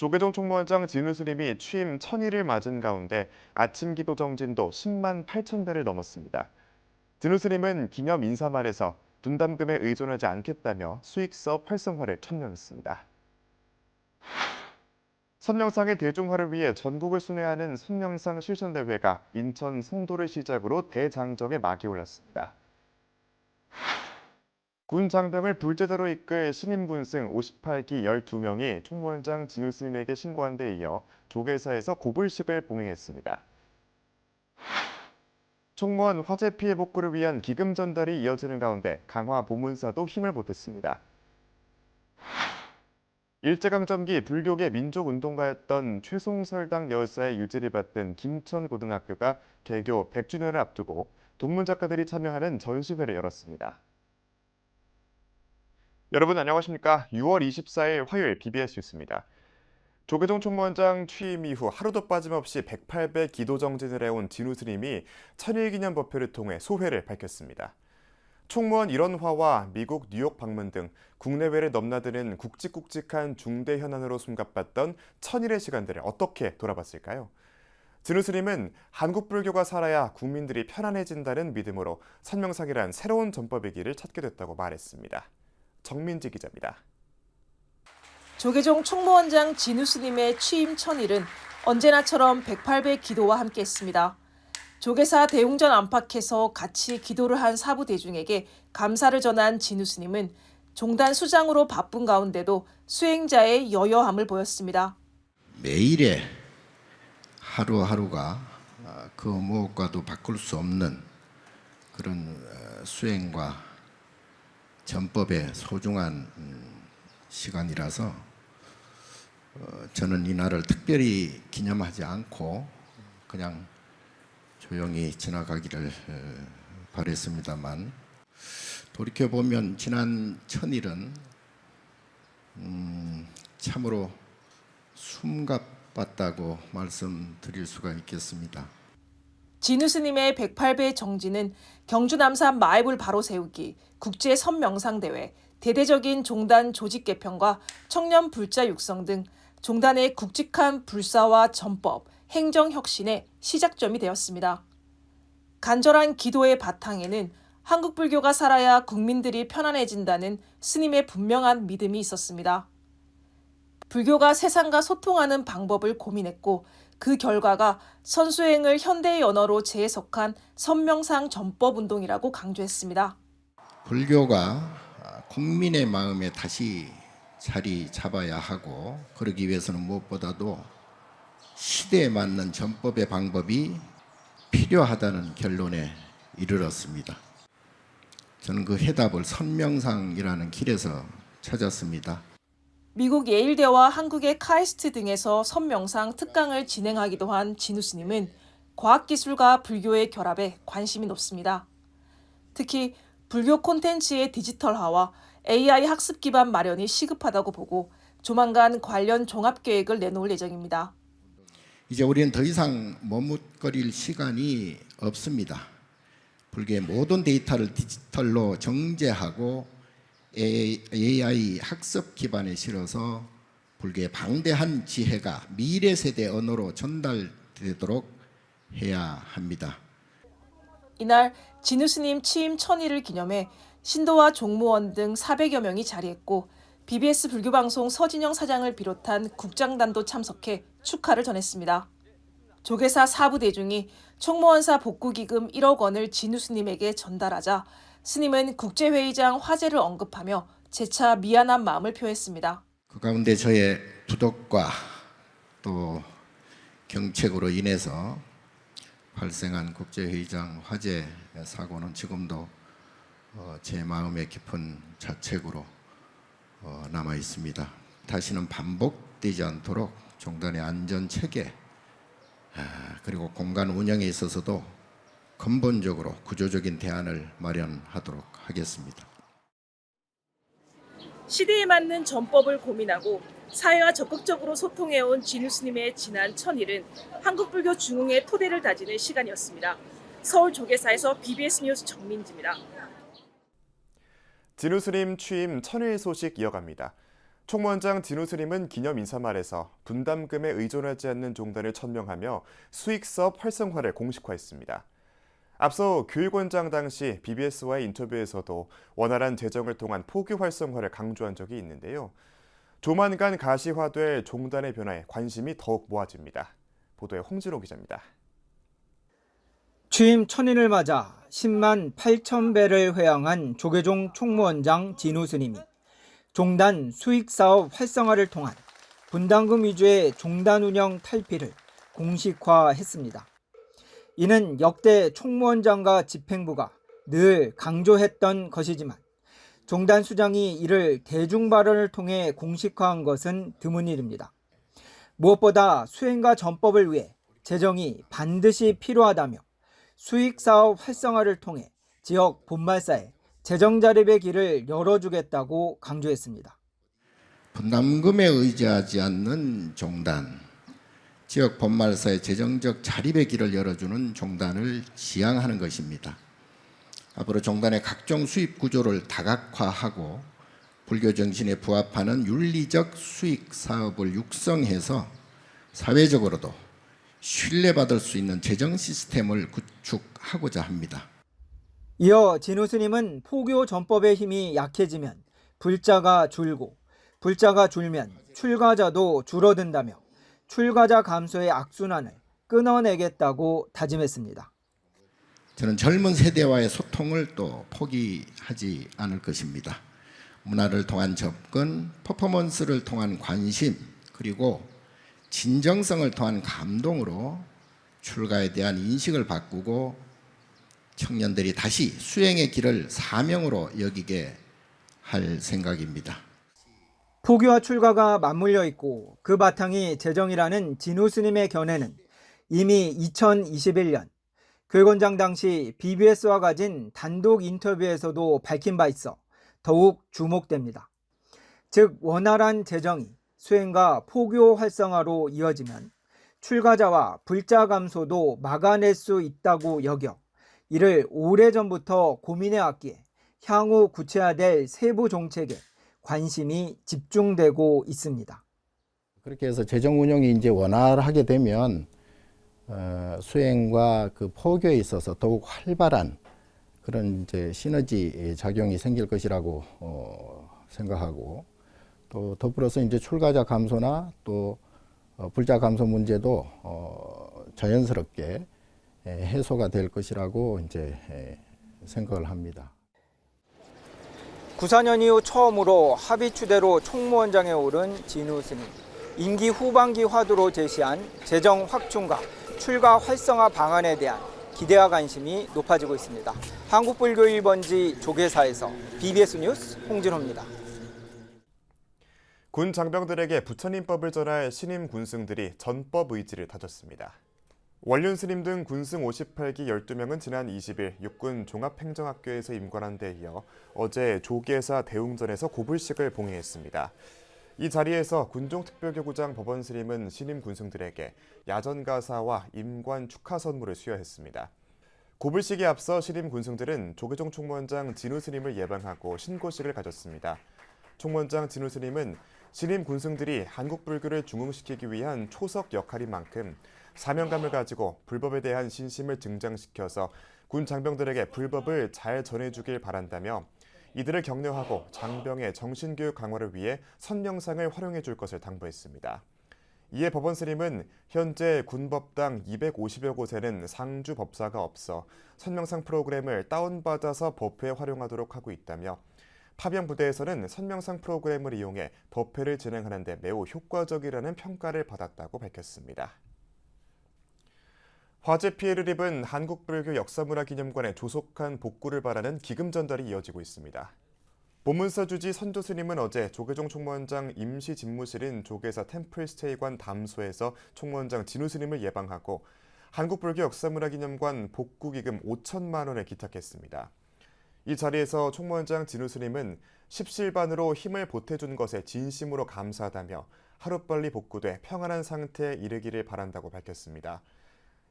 조계종 총무원장 진우 스님이 취임 1000일을 맞은 가운데 아침 기도 정진도 10만 8천 대를 넘었습니다. 진우 스님은 기념 인사말에서 분담금에 의존하지 않겠다며 수익사업 활성화를 촉구했습니다. 선명상의 대중화를 위해 전국을 순회하는 선명상 실천대회가 인천 송도를 시작으로 대장정에 막이 올랐습니다. 군 장병을 불제대로 이끌 신임 군승 58기 12명이 총무원장 진우 스님에게 신고한 데 이어 조계사에서 고불식을 봉행했습니다. 총무원 화재 피해 복구를 위한 기금 전달이 이어지는 가운데 강화 보문사도 힘을 보탰습니다. 일제강점기 불교계 민족운동가였던 최송설당 열사의 유지를 받던 김천고등학교가 개교 100주년을 앞두고 동문작가들이 참여하는 전시회를 열었습니다. 여러분 안녕하십니까? 6월 24일 화요일 BBS 뉴스입니다. 조계종 총무원장 취임 이후 하루도 빠짐없이 108배 기도 정진을 해온 진우 스님이 1000일 기념 법회를 통해 소회를 밝혔습니다. 총무원 일원화와 미국 뉴욕 방문 등 국내외를 넘나드는 굵직굵직한 중대 현안으로 숨가빴던 1000일의 시간들을 어떻게 돌아봤을까요? 진우 스님은 한국 불교가 살아야 국민들이 편안해진다는 믿음으로 선명상이란 새로운 전법의 길을 찾게 됐다고 말했습니다. 정민지 기자입니다. 조계종 총무원장 진우 스님의 취임 1000일은 언제나처럼 108배 기도와 함께했습니다. 조계사 대웅전 안팎에서 같이 기도를 한 사부 대중에게 감사를 전한 진우 스님은 종단 수장으로 바쁜 가운데도 수행자의 여여함을 보였습니다. 매일의 하루하루가 그 무엇과도 바꿀 수 없는 그런 수행과 전법의 소중한 시간이라서 저는 이날을 특별히 기념하지 않고 그냥 조용히 지나가기를 바랬습니다만 돌이켜보면 지난 1000일은 참으로 숨가빴다고 말씀드릴 수가 있겠습니다. 진우 스님의 108배 정진은 경주 남산 마애불 바로 세우기, 국제 선명상대회, 대대적인 종단 조직 개편과 청년 불자 육성 등 종단의 굵직한 불사와 전법, 행정 혁신의 시작점이 되었습니다. 간절한 기도의 바탕에는 한국 불교가 살아야 국민들이 편안해진다는 스님의 분명한 믿음이 있었습니다. 불교가 세상과 소통하는 방법을 고민했고 그 결과가 선수행을 현대의 언어로 재해석한 선명상 전법운동이라고 강조했습니다. 불교가 국민의 마음에 다시 자리 잡아야 하고 그러기 위해서는 무엇보다도 시대에 맞는 전법의 방법이 필요하다는 결론에 이르렀습니다. 저는 그 해답을 선명상이라는 길에서 찾았습니다. 미국 예일대와 한국의 카이스트 등에서 선명상 특강을 진행하기도 한 진우 스님은 과학기술과 불교의 결합에 관심이 높습니다. 특히 불교 콘텐츠의 디지털화와 AI 학습 기반 마련이 시급하다고 보고 조만간 관련 종합계획을 내놓을 예정입니다. 이제 우리는 더 이상 머뭇거릴 시간이 없습니다. 불교의 모든 데이터를 디지털로 정제하고 AI 학습 기반에 실어서 불교의 방대한 지혜가 미래 세대 언어로 전달되도록 해야 합니다. 이날 진우 스님 취임 1000일을 기념해 신도와 종무원 등 400여 명이 자리했고 BBS 불교방송 서진영 사장을 비롯한 국장단도 참석해 축하를 전했습니다. 조계사 사부 대중이 총무원사 복구기금 1억 원을 진우 스님에게 전달하자 스님은 국제회의장 화재를 언급하며 재차 미안한 마음을 표했습니다. 그 가운데 저의 부덕과 또 경책으로 인해서 발생한 국제회의장 화재 사고는 지금도 제 마음의 깊은 자책으로 남아 있습니다. 다시는 반복되지 않도록 종단의 안전 체계 그리고 공간 운영에 있어서도 근본적으로 구조적인 대안을 마련하도록 하겠습니다. 시대에 맞는 전법을 고민하고 사회와 적극적으로 소통해온 진우 스님의 지난 1000일은 한국불교 중흥의 토대를 다지는 시간이었습니다. 서울 조계사에서 BBS 뉴스 정민지입니다. 진우 스님 취임 1000일 소식 이어갑니다. 총무원장 진우 스님은 기념 인사말에서 분담금에 의존하지 않는 종단을 천명하며 수익사업 활성화를 공식화했습니다. 앞서 교육원장 당시 BBS와의 인터뷰에서도 원활한 재정을 통한 포교 활성화를 강조한 적이 있는데요. 조만간 가시화될 종단의 변화에 관심이 더욱 모아집니다. 보도에 홍진호 기자입니다. 취임 1000일을 맞아 10만 8천 배를 회항한 조계종 총무원장 진우 스님이 종단 수익사업 활성화를 통한 분담금 위주의 종단 운영 탈피를 공식화했습니다. 이는 역대 총무원장과 집행부가 늘 강조했던 것이지만 종단 수장이 이를 대중 발언을 통해 공식화한 것은 드문 일입니다. 무엇보다 수행과 전법을 위해 재정이 반드시 필요하다며 수익사업 활성화를 통해 지역 본말사에 재정 자립의 길을 열어주겠다고 강조했습니다. 분담금에 의지하지 않는 종단, 지역 본말사의 재정적 자립의 길을 열어주는 종단을 지향하는 것입니다. 앞으로 종단의 각종 수입 구조를 다각화하고 불교 정신에 부합하는 윤리적 수익 사업을 육성해서 사회적으로도 신뢰받을 수 있는 재정 시스템을 구축하고자 합니다. 이어 진우 스님은 포교 전법의 힘이 약해지면 불자가 줄고 불자가 줄면 출가자도 줄어든다며 출가자 감소의 악순환을 끊어내겠다고 다짐했습니다. 저는 젊은 세대와의 소통을 또 포기하지 않을 것입니다. 문화를 통한 접근, 퍼포먼스를 통한 관심, 그리고 진정성을 통한 감동으로 출가에 대한 인식을 바꾸고 청년들이 다시 수행의 길을 사명으로 여기게 할 생각입니다. 포교와 출가가 맞물려 있고 그 바탕이 재정이라는 진우 스님의 견해는 이미 2021년 교육원장 당시 BBS와 가진 단독 인터뷰에서도 밝힌 바 있어 더욱 주목됩니다. 즉 원활한 재정이 수행과 포교 활성화로 이어지면 출가자와 불자 감소도 막아낼 수 있다고 여겨 이를 오래전부터 고민해왔기에 향후 구체화될 세부 정책에 관심이 집중되고 있습니다. 그렇게 해서 재정 운영이 이제 원활하게 되면 수행과 그 포교에 있어서 더욱 활발한 그런 이제 시너지 작용이 생길 것이라고 생각하고, 또 더불어서 이제 출가자 감소나 또 불자 감소 문제도 자연스럽게 해소가 될 것이라고 이제 생각을 합니다. 구사년 이후 처음으로 합의 추대로 총무원장에 오른 진우 스님. 임기 후반기 화두로 제시한 재정 확충과 출가 활성화 방안에 대한 기대와 관심이 높아지고 있습니다. 한국불교 1번지 조계사에서 BBS 뉴스 홍진호입니다. 군 장병들에게 부처님법을 전할 신임 군승들이 전법 의지를 다졌습니다. 원륜 스님 등 군승 58기 12명은 지난 20일 육군 종합행정학교에서 임관한 데 이어 어제 조계사 대웅전에서 고불식을 봉해했습니다. 이 자리에서 군종특별교구장 법원 스님은 신임 군승들에게 야전가사와 임관 축하 선물을 수여했습니다. 고불식에 앞서 신임 군승들은 조계종 총무원장 진우 스님을 예방하고 신고식을 가졌습니다. 총무원장 진우 스님은 신임 군승들이 한국 불교를 중흥시키기 위한 초석 역할인 만큼 사명감을 가지고 불법에 대한 신심을 증장시켜서 군 장병들에게 불법을 잘 전해주길 바란다며 이들을 격려하고 장병의 정신교육 강화를 위해 선명상을 활용해 줄 것을 당부했습니다. 이에 법원 스님은 현재 군법당 250여 곳에는 상주 법사가 없어 선명상 프로그램을 다운받아서 법회에 활용하도록 하고 있다며 파병 부대에서는 선명상 프로그램을 이용해 법회를 진행하는 데 매우 효과적이라는 평가를 받았다고 밝혔습니다. 화재 피해를 입은 한국불교 역사문화기념관에 조속한 복구를 바라는 기금 전달이 이어지고 있습니다. 본문서 주지 선조 스님은 어제 조계종 총무원장 임시 집무실인 조계사 템플스테이관 담소에서 총무원장 진우 스님을 예방하고 한국불교 역사문화기념관 복구기금 5천만 원을 기탁했습니다. 이 자리에서 총무원장 진우 스님은 십실반으로 힘을 보태준 것에 진심으로 감사하다며 하루빨리 복구돼 평안한 상태에 이르기를 바란다고 밝혔습니다.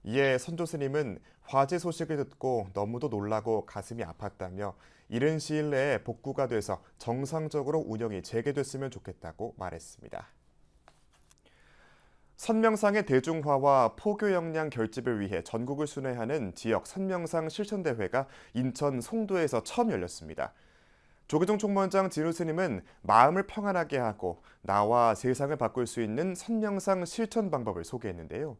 이에 선조 스님은 화재 소식을 듣고 너무도 놀라고 가슴이 아팠다며 이른 시일 내에 복구가 돼서 정상적으로 운영이 재개됐으면 좋겠다고 말했습니다. 선명상의 대중화와 포교 역량 결집을 위해 전국을 순회하는 지역 선명상 실천대회가 인천 송도에서 처음 열렸습니다. 조계종 총무원장 진우 스님은 마음을 평안하게 하고 나와 세상을 바꿀 수 있는 선명상 실천 방법을 소개했는데요.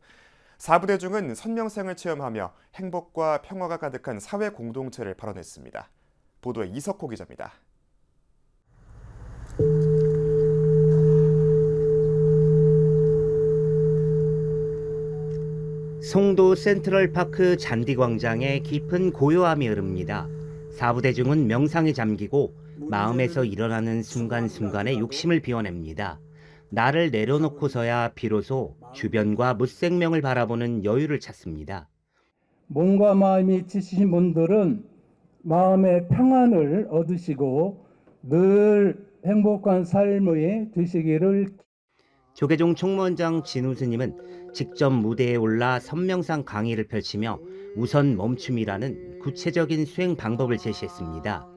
4부 대중은 선명상을 체험하며 행복과 평화가 가득한 사회 공동체를 발언했습니다. 보도에 이석호 기자입니다. 송도 센트럴파크 잔디광장에 깊은 고요함이 흐릅니다. 사부대중은 명상에 잠기고 마음에서 일어나는 순간순간에 욕심을 비워냅니다. 나를 내려놓고서야 비로소 주변과 무생명을 바라보는 여유를 찾습니다. 몸과 마음이 지치신 분들은 마음의 평안을 얻으시고 늘 행복한 삶이 되시기를. 조계종 총무원장 진우 스님은 직접 무대에 올라 선명상 강의를 펼치며 우선 멈춤이라는 구체적인 수행 방법을 제시했습니다.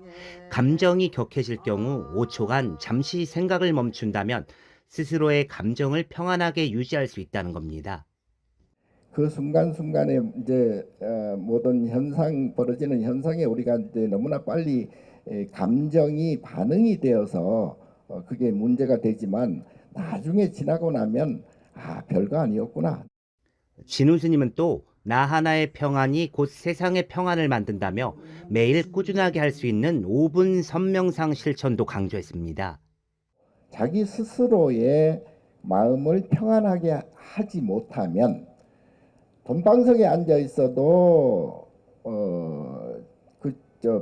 감정이 격해질 경우 5초간 잠시 생각을 멈춘다면 스스로의 감정을 평안하게 유지할 수 있다는 겁니다. 그 순간순간에 이제 모든 벌어지는 현상에 우리가 이제 너무나 빨리 감정이 반응이 되어서 그게 문제가 되지만 나중에 지나고 나면 별거 아니었구나. 진우 스님은 또 나 하나의 평안이 곧 세상의 평안을 만든다며 매일 꾸준하게 할 수 있는 5분 선명상 실천도 강조했습니다. 자기 스스로의 마음을 평안하게 하지 못하면 돈방석에 앉아 있어도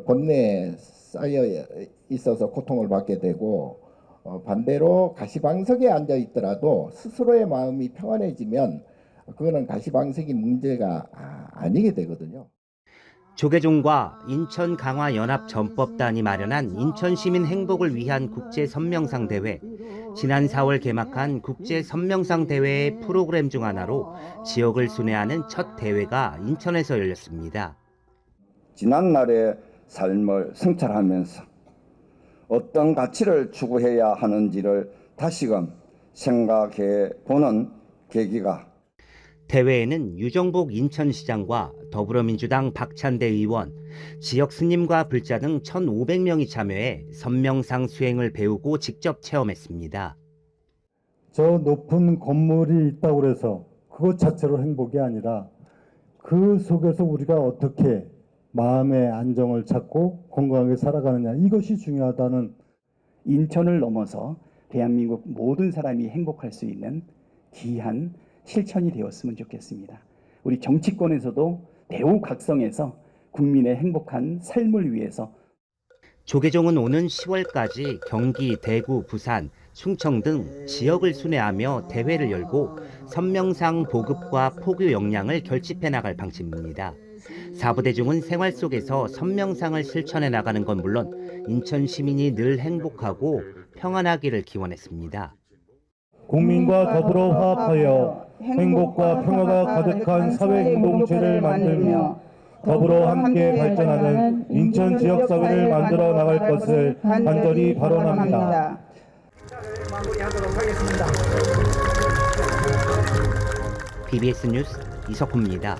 번뇌에 쌓여 있어서 고통을 받게 되고 반대로 가시방석에 앉아 있더라도 스스로의 마음이 평안해지면 그거는 가시방석이 문제가 아니게 되거든요. 조계종과 인천 강화 연합 전법단이 마련한 인천 시민 행복을 위한 국제 선명상 대회. 지난 4월 개막한 국제 선명상 대회의 프로그램 중 하나로 지역을 순회하는 첫 대회가 인천에서 열렸습니다. 지난날의 삶을 성찰하면서 어떤 가치를 추구해야 하는지를 다시금 생각해 보는 계기가. 대회에는 유정복 인천시장과 더불어민주당 박찬대 의원, 지역 스님과 불자 등 1,500명이 참여해 선명상 수행을 배우고 직접 체험했습니다. 저 높은 건물이 있다고 해서 그것 자체로 행복이 아니라 그 속에서 우리가 어떻게 마음의 안정을 찾고 건강하게 살아가느냐, 이것이 중요하다는. 인천을 넘어서 대한민국 모든 사람이 행복할 수 있는 귀한 실천이 되었으면 좋겠습니다. 우리 정치권에서도 대우 각성해서 국민의 행복한 삶을 위해서. 조계종은 오는 10월까지 경기, 대구, 부산, 충청 등 지역을 순회하며 대회를 열고 선명상 보급과 포교 역량을 결집해 나갈 방침입니다. 사부대중은 생활 속에서 선명상을 실천해 나가는 건 물론 인천 시민이 늘 행복하고 평안하기를 기원했습니다. 국민과 더불어 화합하여 행복과 평화가 가득한 사회 공동체를 만들며 더불어 함께 발전하는 인천 지역사회를 만들어 나갈 것을 간절히 발언합니다. 마무리하도록 하겠습니다. BBS 뉴스 이석호입니다.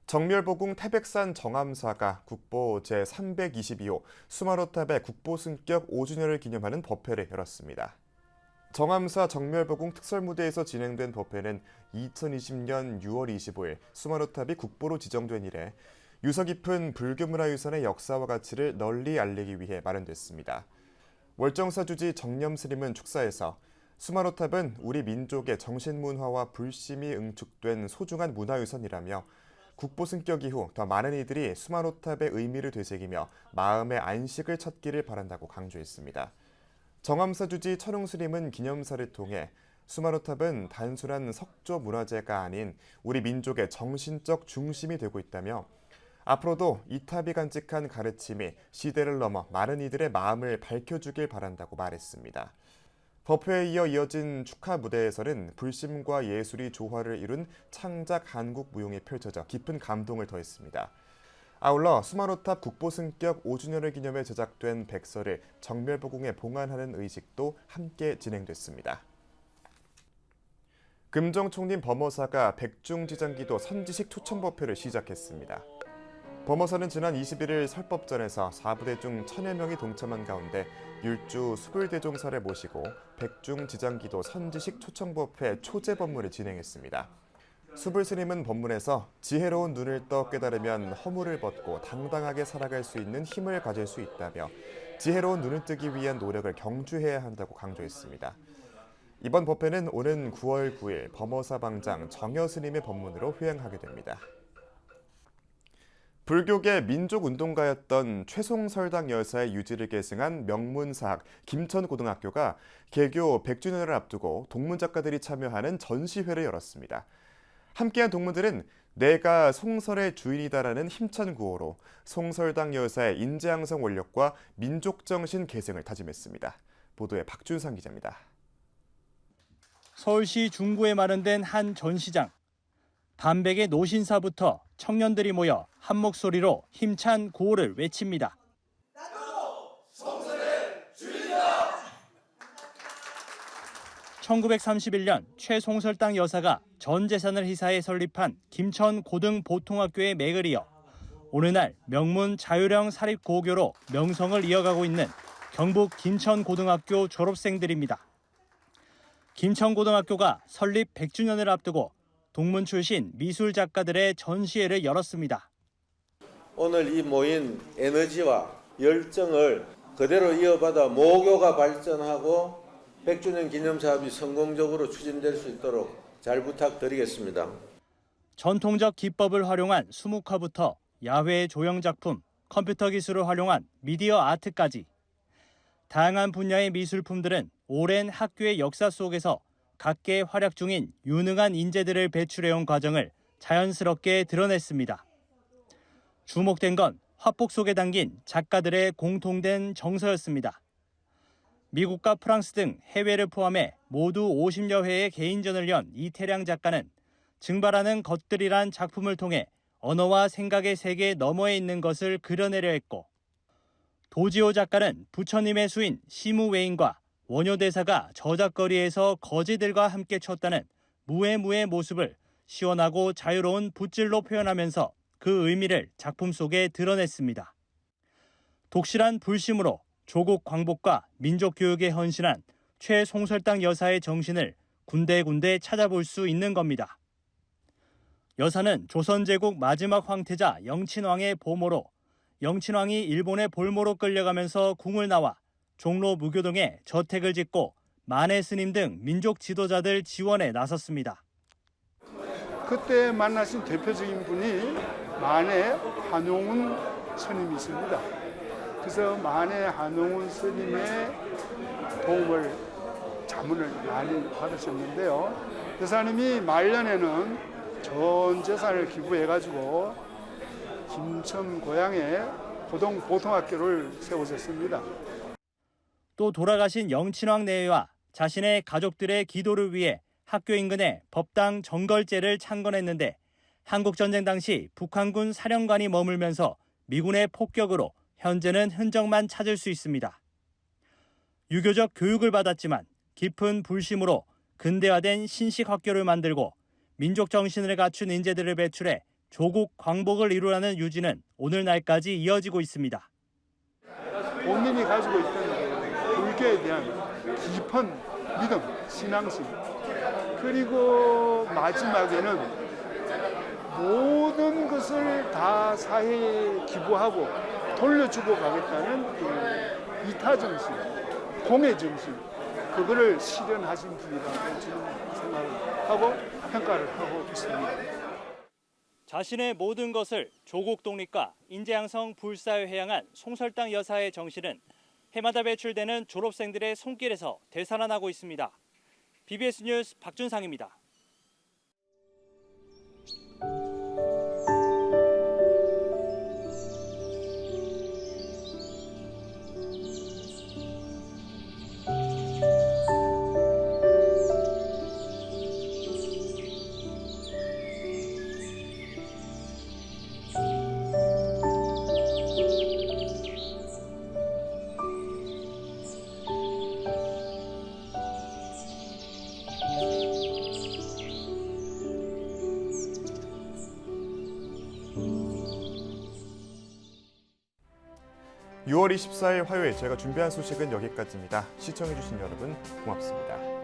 정멸보궁 태백산 정암사가 국보 제322호 수마로탑의 국보 승격 5주년을 기념하는 법회를 열었습니다. 정암사 정멸보궁 특설무대에서 진행된 법회는 2020년 6월 25일 수마로탑이 국보로 지정된 이래 유서 깊은 불교문화유산의 역사와 가치를 널리 알리기 위해 마련됐습니다. 월정사 주지 정념스님은 축사에서 수마로탑은 우리 민족의 정신문화와 불심이 응축된 소중한 문화유산이라며 국보 승격 이후 더 많은 이들이 수마로탑의 의미를 되새기며 마음의 안식을 찾기를 바란다고 강조했습니다. 정암사 주지 천웅스님은 기념사를 통해 수마로탑은 단순한 석조 문화재가 아닌 우리 민족의 정신적 중심이 되고 있다며 앞으로도 이 탑이 간직한 가르침이 시대를 넘어 많은 이들의 마음을 밝혀주길 바란다고 말했습니다. 법회에 이어 이어진 축하 무대에서는 불심과 예술이 조화를 이룬 창작 한국 무용이 펼쳐져 깊은 감동을 더했습니다. 아울러 수마로탑 국보승격 5주년을 기념해 제작된 백서를 정멸보궁에 봉안하는 의식도 함께 진행됐습니다. 금정총림 범어사가 백중지장기도 선지식 초청법회를 시작했습니다. 범어사는 지난 21일 설법전에서 4부대 중 1000여 명이 동참한 가운데 율주 수불대종사를 모시고 백중지장기도 선지식 초청법회 초제법문을 진행했습니다. 수불스님은 법문에서 지혜로운 눈을 떠 깨달으면 허물을 벗고 당당하게 살아갈 수 있는 힘을 가질 수 있다며 지혜로운 눈을 뜨기 위한 노력을 경주해야 한다고 강조했습니다. 이번 법회는 오는 9월 9일 범어사 방장 정여스님의 법문으로 회행하게 됩니다. 불교계 민족운동가였던 최송설당 여사의 유지를 계승한 명문사학 김천고등학교가 개교 100주년을 앞두고 동문작가들이 참여하는 전시회를 열었습니다. 함께한 동문들은 내가 송설의 주인이다라는 힘찬 구호로 송설당 여사의 인재양성 원력과 민족정신 계승을 다짐했습니다. 보도에 박준상 기자입니다. 서울시 중구에 마련된 한 전시장. 반백의 노신사부터 청년들이 모여 한 목소리로 힘찬 구호를 외칩니다. 나도 송설의 주인이다! 1931년 최송설당 여사가 전 재산을 희사해 설립한 김천고등보통학교의 맥을 이어 오늘날 명문 자율형 사립고교로 명성을 이어가고 있는 경북 김천고등학교 졸업생들입니다. 김천고등학교가 설립 100주년을 앞두고 동문 출신 미술 작가들의 전시회를 열었습니다. 오늘 이 모인 에너지와 열정을 그대로 이어받아 모교가 발전하고 100주년 기념 사업이 성공적으로 추진될 수 있도록 잘 부탁드리겠습니다. 전통적 기법을 활용한 수묵화부터 야외 조형 작품, 컴퓨터 기술을 활용한 미디어 아트까지 다양한 분야의 미술품들은 오랜 학교의 역사 속에서 각계 활약 중인 유능한 인재들을 배출해온 과정을 자연스럽게 드러냈습니다. 주목된 건 화폭 속에 담긴 작가들의 공통된 정서였습니다. 미국과 프랑스 등 해외를 포함해 모두 50여 회의 개인전을 연 이태량 작가는 증발하는 것들이란 작품을 통해 언어와 생각의 세계 너머에 있는 것을 그려내려 했고, 도지호 작가는 부처님의 수인 시무웨인과 원효대사가 저작거리에서 거지들과 함께 췄다는 무해무의 모습을 시원하고 자유로운 붓질로 표현하면서 그 의미를 작품 속에 드러냈습니다. 독실한 불심으로 조국 광복과 민족교육에 헌신한 최송설당 여사의 정신을 군데군데 찾아볼 수 있는 겁니다. 여사는 조선제국 마지막 황태자 영친왕의 보모로 영친왕이 일본의 볼모로 끌려가면서 궁을 나와 종로 무교동에 저택을 짓고 만해 스님 등 민족 지도자들 지원에 나섰습니다. 그때 만나신 대표적인 분이 만해 한용운 스님이십니다. 그래서 만해 한용운 스님의 도움을 자문을 많이 받으셨는데요. 여사님이 말년에는 전 재산을 기부해가지고 김천 고향에 보통학교를 세우셨습니다. 또 돌아가신 영친왕 내외와 자신의 가족들의 기도를 위해 학교 인근에 법당 정걸제를 창건했는데 한국전쟁 당시 북한군 사령관이 머물면서 미군의 폭격으로 현재는 흔적만 찾을 수 있습니다. 유교적 교육을 받았지만 깊은 불심으로 근대화된 신식학교를 만들고 민족 정신을 갖춘 인재들을 배출해 조국 광복을 이루라는 유지는 오늘날까지 이어지고 있습니다. 본인이 가지고 있던 불교에 대한 깊은 믿음, 신앙심, 그리고 마지막에는 모든 것을 다 사회에 기부하고 돌려주고 가겠다는 그 이타정신, 공예정신, 그거를 실현하신 분이라고 저는 생각하고 평가를 하고 있습니다. 자신의 모든 것을 조국 독립과 인재양성 불사에 회양한 송설당 여사의 정신은 해마다 배출되는 졸업생들의 손길에서 되살아나고 있습니다. BBS 뉴스 박준상입니다. 6월 24일 화요일 저희가 준비한 소식은 여기까지입니다. 시청해주신 여러분 고맙습니다.